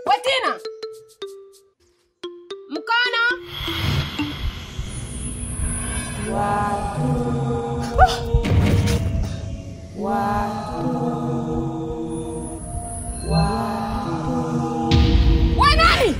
Wetina. Mkono. Watu. Wewe nani?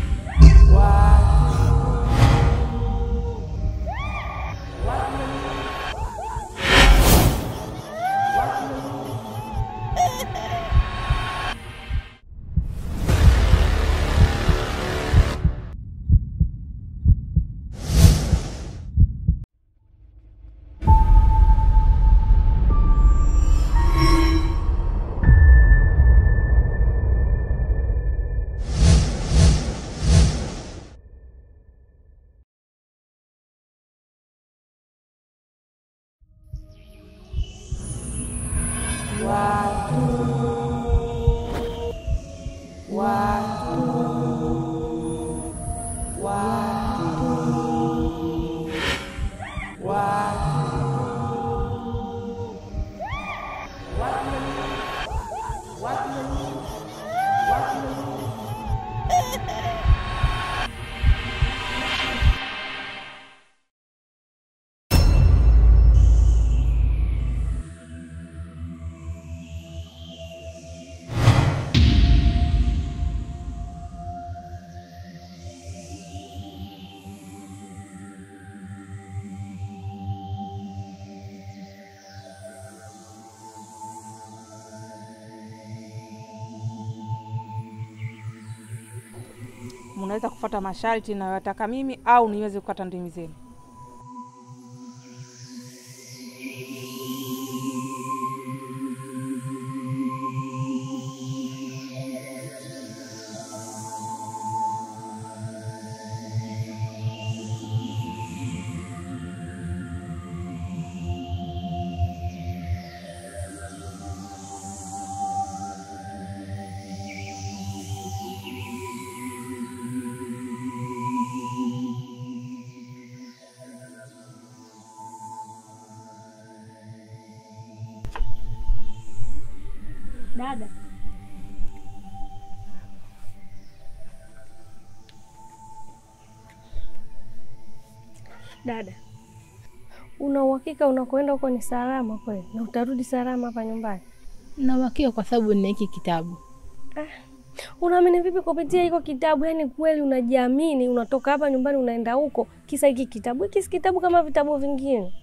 Mnaweza kufuata masharti ninayotaka mimi au niweze kukata ndimi zenu. Dada. Dada. Una uhakika unakoenda huko ni salama kweli? Na utarudi salama hapa nyumbani? Na uhakika kwa sababu nina hiki kitabu. Unaamini vipi kupitia hiko kitabu? Yaani kweli unajiamini unatoka hapa nyumbani unaenda huko kisa hiki kitabu? Hiki si kitabu kama vitabu vingine.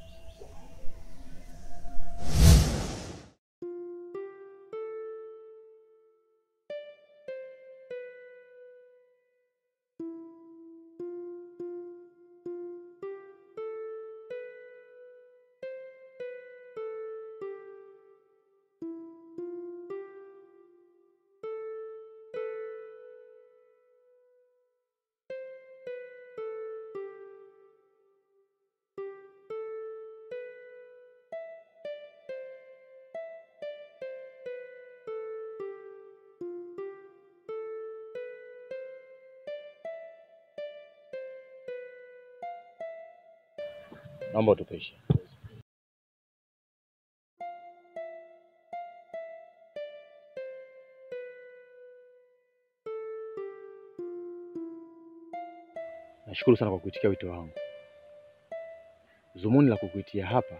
Naomba utupishe. Nashukuru sana kwa kuitikia wito wangu. Zumuni la kukuitia hapa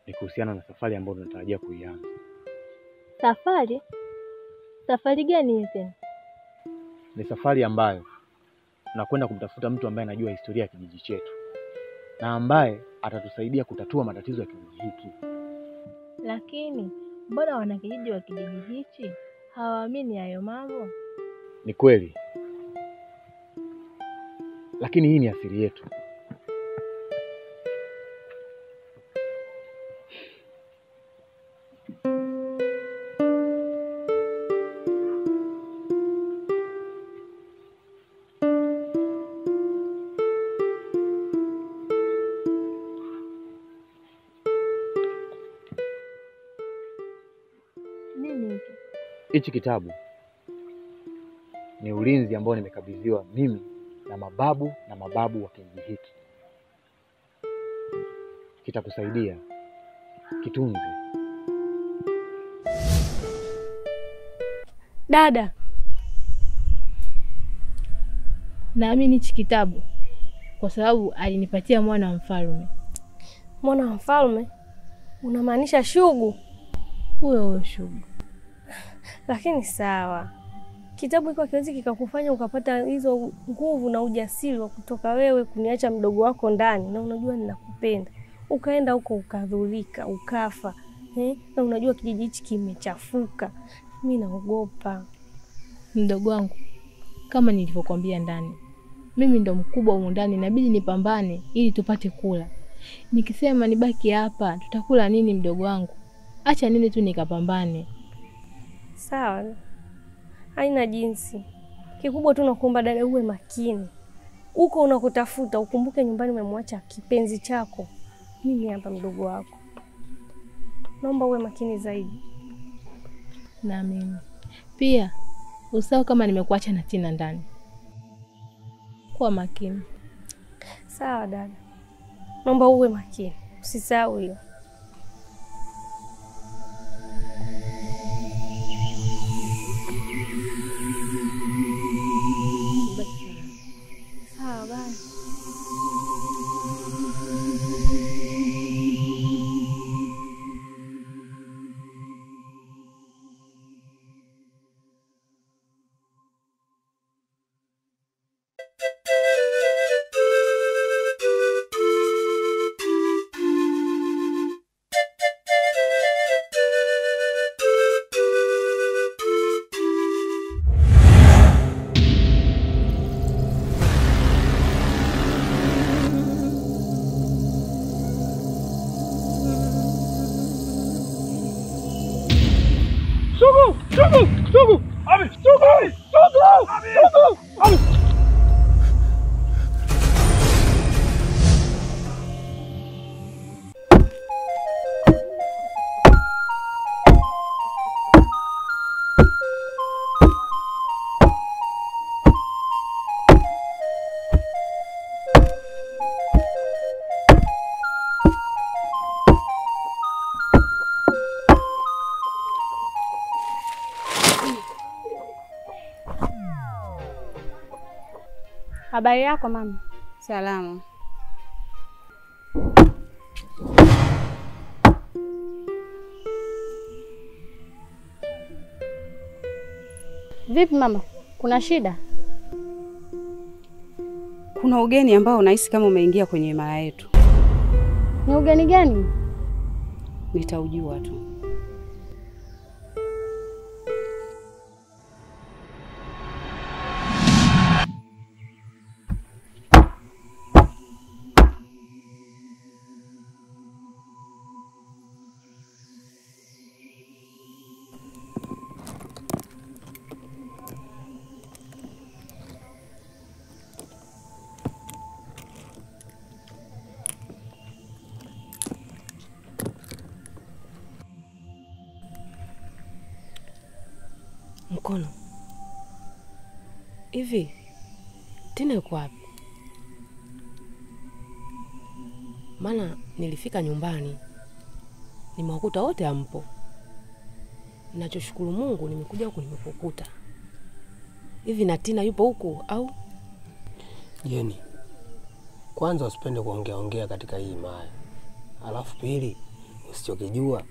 ni kuhusiana na safari ambayo tunatarajia kuianza. Safari? Safari gani hiyo tena? Ni safari ambayo tunakwenda kumtafuta mtu ambaye anajua historia ya kijiji chetu na ambaye atatusaidia kutatua matatizo ya kijiji hiki. Lakini mbona wanakijiji wa kijiji hichi hawaamini hayo mambo? Ni kweli. Lakini hii ni asili yetu. Hichi kitabu ni ulinzi ambao nimekabidhiwa mimi na mababu wa kijiji hiki. Kitakusaidia. Kitunze. Dada. Naamini hichi kitabu kwa sababu alinipatia mwana wa mfalme. Mwana wa mfalme? Unamaanisha Shugu? Huyo Shugu. Lakini sawa. Kitabu hiko kiwezi kikakufanya ukapata hizo nguvu na ujasiri wa kutoka wewe kuniacha mdogo wako ndani, na unajua ninakupenda. Ukaenda huko ukadhurika, ukafa. Na unajua kijiji hichi kimechafuka. Mimi naogopa. Mdogo wangu, kama nilivyokuambia ndani, mimi ndo mkubwa huko ndani, inabidi nipambane ili tupate kula. Nikisema nibaki hapa, tutakula nini mdogo wangu? Acha nini tu nikapambane. Sawa. Haina jinsi. Kikubwa tu nakuomba dada uwe makini. Uko unakutafuta ukumbuke nyumbani umemwacha kipenzi chako. Mimi hapa mdogo wako. Naomba uwe makini zaidi. Na mimi. Pia usahau kama nimekuacha na Tina ndani. Kuwa makini. Sawa dada. Naomba uwe makini. Usisahau hiyo. Sawa bye. Habari yako mama? Salama. Vipi mama? Kuna shida? Kuna ugeni ambao unahisi kama umeingia kwenye himaya yetu. Ni ugeni gani? Nitaujua tu. Mkono. Hivi Tina yuko wapi? Maana nilifika nyumbani nimewakuta wote hampo. Ninachoshukuru Mungu nimekuja huku nimekukuta. Hivi na Tina yupo huko au? Jeni, kwanza usipende kuongea katika hii himaya. Alafu pili, usichokijua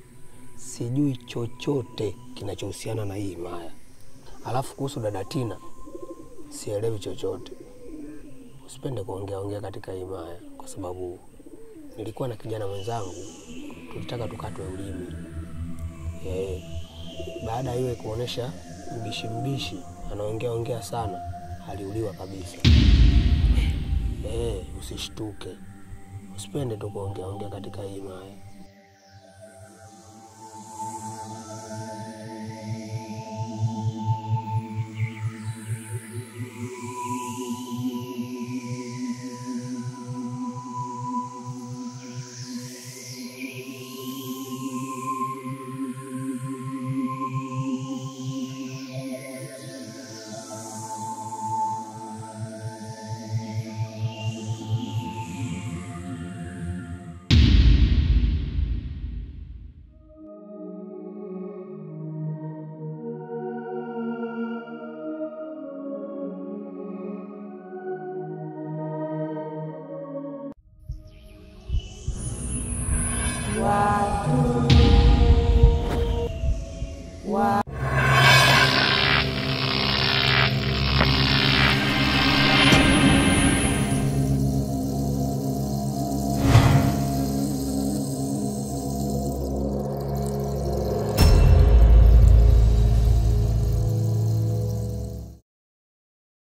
sijui chochote kinachohusiana na hii himaya. Alafu kuhusu dada Tina sielewi chochote. Usipende kuongea katika hii himaya kwa sababu nilikuwa na kijana mwenzangu tulitaka tukatwe ulimi. Baada yeye kuonesha mbishi anaongea sana, aliuliwa kabisa. Usishtuke. Usipende tu kuongea katika hii himaya.